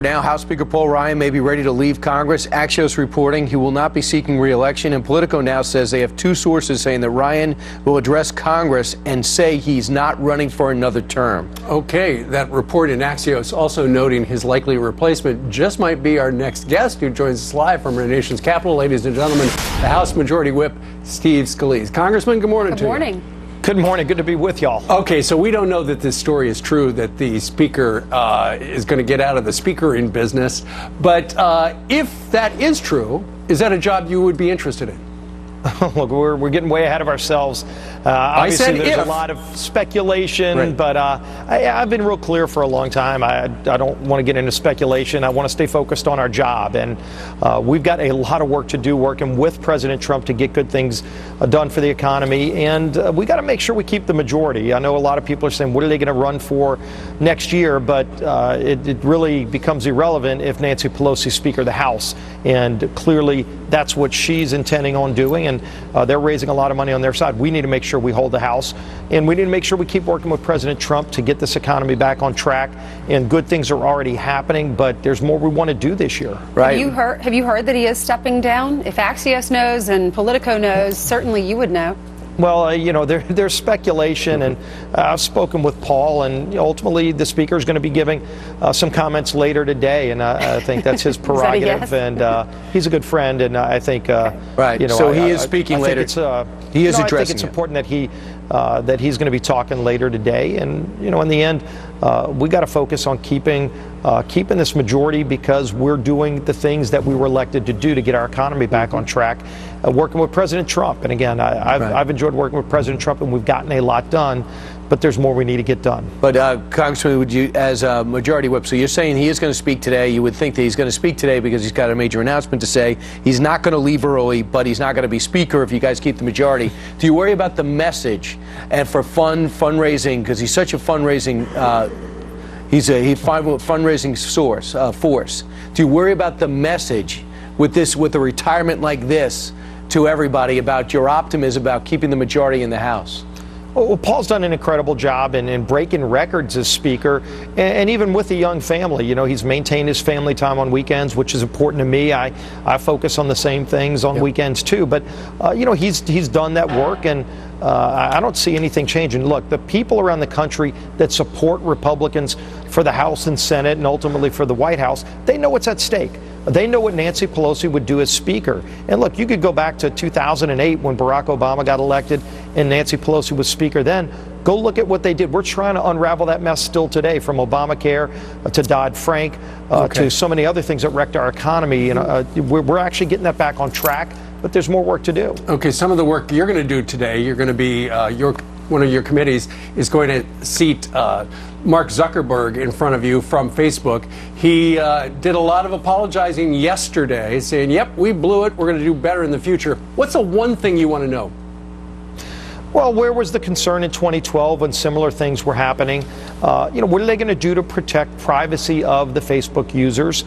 Now, House Speaker Paul Ryan may be ready to leave Congress. Axios reporting he will not be seeking re-election, and Politico now says they have two sources saying that Ryan will address Congress and say he's not running for another term. Okay, that report in Axios also noting his likely replacement just might be our next guest, who joins us live from our nation's capital. Ladies and gentlemen, the House Majority Whip Steve Scalise. Congressman, good morning to you. Good morning. Good morning. Good to be with y'all. Okay, so we don't know that this story is true, that the speaker is going to get out of the speakering business. But if that is true, is that a job you would be interested in? Look, we're getting way ahead of ourselves. Obviously, there's a lot of speculation, right. But I've been real clear for a long time. I don't want to get into speculation. I want to stay focused on our job. And we've got a lot of work to do working with President Trump to get good things done for the economy. And we got to make sure we keep the majority. I know a lot of people are saying, what are they going to run for next year? But it really becomes irrelevant if Nancy Pelosi is Speaker of the House. And clearly, that's what she's intending on doing. And they're raising a lot of money on their side. We need to make sure we hold the House, and we need to make sure we keep working with President Trump to get this economy back on track. And good things are already happening, but there's more we want to do this year. Right? Have you heard that he is stepping down? If Axios knows and Politico knows, certainly you would know. Well, you know, there's speculation, and I've spoken with Paul, and ultimately the speaker is going to be giving some comments later today, and I think that's his prerogative. Yes? And he's a good friend, and I think, right. You know, so he is speaking later. He is addressing. I think it's important that he's going to be talking later today, and you know, in the end, we got to focus on keeping this majority, because we're doing the things that we were elected to do to get our economy back on track. Working with President Trump, and again, I've enjoyed working with President Trump, and we've gotten a lot done, but there's more we need to get done. But Congressman, would you, as a Majority Whip, so you're saying he is going to speak today? You would think that he's going to speak today because he's got a major announcement to say. He's not going to leave early, but he's not going to be Speaker if you guys keep the majority. Do you worry about the message and for fundraising, because he's such a fundraising fundraising force? Do you worry about the message with a retirement like this to everybody about your optimism about keeping the majority in the House? Well, Paul's done an incredible job in breaking records as Speaker, and even with a young family. You know, he's maintained his family time on weekends, which is important to me. I focus on the same things on weekends too. But you know, he's done that work, and I don't see anything changing. Look, the people around the country that support Republicans for the House and Senate, and ultimately for the White House, they know what's at stake. They know what Nancy Pelosi would do as Speaker. And look, you could go back to 2008 when Barack Obama got elected and Nancy Pelosi was Speaker then. Go look at what they did. We're trying to unravel that mess still today, from Obamacare to Dodd-Frank to so many other things that wrecked our economy. And we're actually getting that back on track, but there's more work to do. Okay, some of the work you're going to do today, you're going to be one of your committees is going to seat Mark Zuckerberg in front of you from Facebook. He did a lot of apologizing yesterday, saying, yep, we blew it, we're going to do better in the future. What's the one thing you want to know? Well, where was the concern in 2012 when similar things were happening? You know, what are they going to do to protect privacy of the Facebook users?